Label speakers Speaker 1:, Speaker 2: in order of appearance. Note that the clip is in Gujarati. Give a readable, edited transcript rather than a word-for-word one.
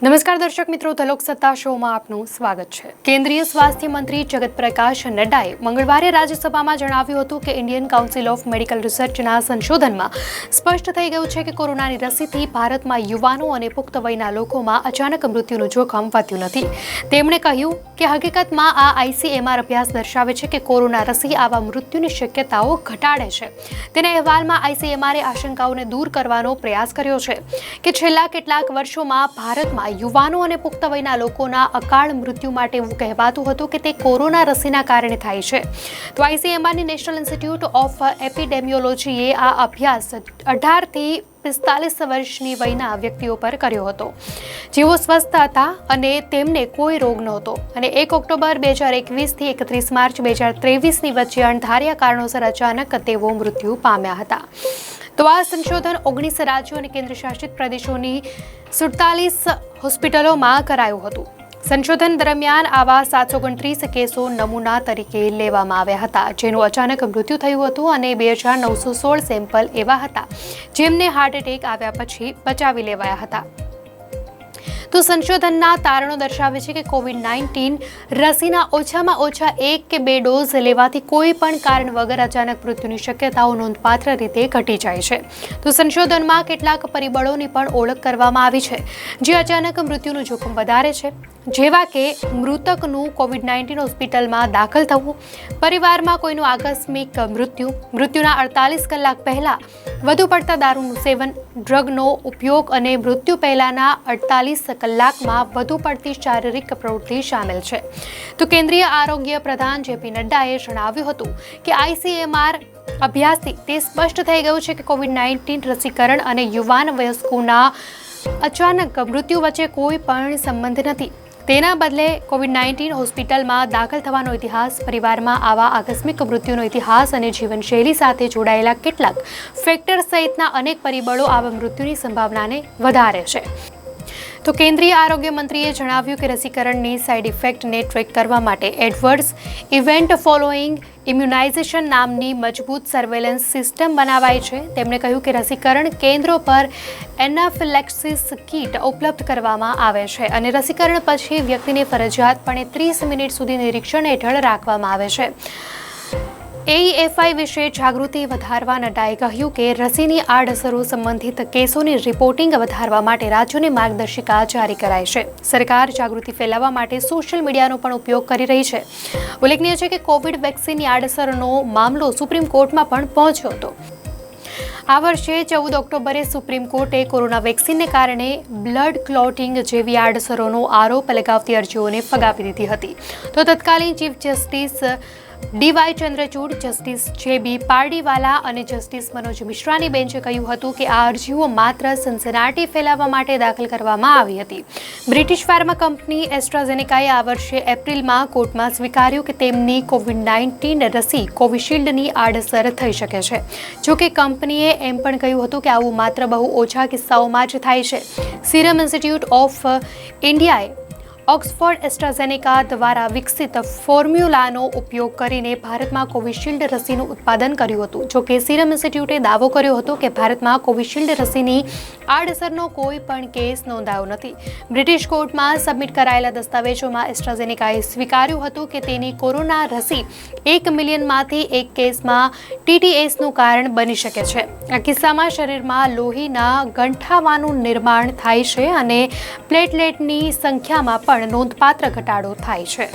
Speaker 1: નમસ્કાર દર્શક મિત્રો, ધ લોકસત્તા શોમાં આપનું સ્વાગત છે। કેન્દ્રીય સ્વાસ્થ્ય મંત્રી જગત પ્રકાશ નડ્ડાએ મંગળવારે રાજ્યસભામાં જણાવ્યું હતું કે ઇન્ડિયન કાઉન્સિલ ઓફ મેડિકલ રિસર્ચના સંશોધનમાં સ્પષ્ટ થઈ ગયું છે કે કોરોનાની રસીથી ભારતમાં યુવાનો અને પુખ્ત વયના લોકોમાં અચાનક મૃત્યુનું જોખમ વધ્યું નથી। તેમણે કહ્યું કે હકીકતમાં આ ICMR અભ્યાસ દર્શાવે છે કે કોરોના રસી આવા મૃત્યુની શક્યતાઓ ઘટાડે છે। તેના અહેવાલમાં ICMRએ આશંકાઓને દૂર કરવાનો પ્રયાસ કર્યો છે કે છેલ્લા કેટલાક વર્ષોમાં ભારતમાં યુવાનો અને પુખ્ત વયના લોકોના અકાળ મૃત્યુ માટે એવું કહેવાતું હતું કે તે કોરોના રસીના કારણે થાય છે। તો ICMRની નેશનલ ઇન્સ્ટિટ્યૂટ ઓફ એપિડેમિયોલોજીએ આ અભ્યાસ 18 થી 45 વર્ષની વયના વ્યક્તિઓ પર કર્યો હતો, જેઓ સ્વસ્થ હતા અને તેમને કોઈ રોગ નહોતો, અને 1 ઓક્ટોબર 2021 થી 31 માર્ચ 2023ની વચ્ચે અણધાર્યા કારણોસર અચાનક તેઓ મૃત્યુ પામ્યા હતા। તો આ સંશોધન 19 રાજ્યો અને કેન્દ્રશાસિત પ્રદેશોની 47 હોસ્પિટલોમાં કરાયું હતું। સંશોધન દરમિયાન આવા 729 કેસો નમૂના તરીકે લેવામાં આવ્યા હતા, જેનું અચાનક મૃત્યુ થયું હતું, અને 2916 સેમ્પલ એવા હતા જેમને હાર્ટ એટેક આવ્યા પછી બચાવી લેવાયા હતા। તો સંશોધનના તારણો દર્શાવે છે કે COVID-19 રસીના ઓછામાં ઓછા 1 કે 2 ડોઝ લેવાથી કોઈ પણ કારણ વગર અચાનક મૃત્યુની શક્યતાઓ નોંધપાત્ર રીતે ઘટી જાય છે। તો સંશોધનમાં કેટલાક પરિબળોની પણ ઓળખ કરવામાં આવી છે જે અચાનક મૃત્યુનું જોખમ વધારે છે, જેવા કે મૃતકનું COVID-19 હોસ્પિટલમાં દાખલ થવું, પરિવારમાં કોઈનું આકસ્મિક મૃત્યુ, મૃત્યુના 48 કલાક પહેલા વધુ પડતા દારૂનું સેવન, ડ્રગનો ઉપયોગ અને મૃત્યુ પહેલાના 48 કલાકમાં વધુ પડતી શારીરિક પ્રવૃત્તિ શામેલ છે। તો કેન્દ્રીય આરોગ્ય પ્રધાન JP નડ્ડાએ જણાવ્યું હતું કે ICMR અભ્યાસથી તે સ્પષ્ટ થઈ ગયું છે કે COVID-19 રસીકરણ અને યુવાન વયસ્કોના અચાનક મૃત્યુ વચ્ચે કોઈ પણ સંબંધ નથી। તેના બદલે COVID-19 હોસ્પિટલમાં દાખલ થવાનો ઇતિહાસ, પરિવારમાં આવા આકસ્મિક મૃત્યુનો ઇતિહાસ અને જીવનશૈલી સાથે જોડાયેલા કેટલાક ફેક્ટર સહિતના અનેક પરિબળો આવા મૃત્યુની સંભાવનાને વધારે છે। તો કેન્દ્રીય આરોગ્ય મંત્રીએ જણાવ્યું કે રસીકરણની સાઇડ ઇફેક્ટને ટ્રેક કરવા માટે એડવર્સ ઇવેન્ટ ફોલોઈંગ ઇમ્યુનાઇઝેશન નામની મજબૂત સર્વેલન્સ સિસ્ટમ બનાવાઈ છે। તેમણે કહ્યું કે રસીકરણ કેન્દ્રો પર એનાફિલેક્સિસ કીટ ઉપલબ્ધ કરવામાં આવે છે, અને રસીકરણ પછી વ્યક્તિને ફરજિયાતપણે 30 મિનિટ સુધી નિરીક્ષણ હેઠળ રાખવામાં આવે છે। AEFI વિશે જાગૃતિ વધારવા નડ્ડાએ કહ્યું કે રસીની આડઅસરો સંબંધિત કેસોની રિપોર્ટિંગ વધારવા માટે રાજ્યોને માર્ગદર્શિકા જારી કરાઈ છે। સરકાર જાગૃતિ ફેલાવવા માટે સોશિયલ મીડિયાનો પણ ઉપયોગ કરી રહી છે। ઉલ્લેખનીય છે કે કોવિડ વેક્સિનની આડઅસરનો મામલો સુપ્રીમ કોર્ટમાં પણ પહોંચ્યો હતો। આ વર્ષે 14 ઓક્ટોબરે સુપ્રીમ કોર્ટે કોરોના વેક્સિનને કારણે બ્લડ ક્લોટિંગ જેવી આડઅસરોનો આરોપ લગાવતી અરજીઓને ફગાવી દીધી હતી। તો તત્કાલીન chief justice DY Chandrachud, justice JB Pardiwala અને જસ્ટિસ મનોજ મિશ્રાની બેન્ચે કહ્યું હતું કે આ અરજીઓ માત્ર સનસનાટી ફેલાવવા માટે દાખલ કરવામાં આવી હતી। બ્રિટિશ ફાર્મા કંપની એસ્ટ્રાઝેનેકાએ આ વર્ષે એપ્રિલમાં કોર્ટમાં સ્વીકાર્યું કે તેમની COVID-19 રસી કોવિશિલ્ડની આડઅસર થઈ શકે છે। જોકે કંપનીએ એમ પણ કહ્યું હતું કે આવું માત્ર બહુ ઓછા કિસ્સાઓમાં જ થાય છે। સિરમ ઇન્સ્ટિટ્યૂટ ઓફ ઇન્ડિયાએ ઓક્સફોર્ડ એસ્ટ્રાઝેનેકા દ્વારા વિકસિત ફોર્મ્યુલાનો ઉપયોગ કરીને ભારતમાં કોવિશિલ્ડ રસીનું ઉત્પાદન કર્યું હતું। જોકે સિરમ ઇન્સ્ટિટ્યૂટે દાવો કર્યો હતો કે ભારતમાં કોવિશિલ્ડ રસીની આડઅસરનો કોઈ પણ કેસ નોંધાયો નથી। બ્રિટિશ કોર્ટમાં સબમિટ કરાયેલા દસ્તાવેજોમાં એસ્ટ્રાઝેનેકાએ સ્વીકાર્યું હતું કે તેની કોરોના રસી 1 મિલિયનમાંથી 1 કેસમાં TTSનું કારણ બની શકે છે। આ કિસ્સામાં શરીરમાં લોહીના ગંઠાવાનું નિર્માણ થાય છે અને પ્લેટલેટની સંખ્યામાં પણ નોંધપાત્ર ઘટાડો થાય છે।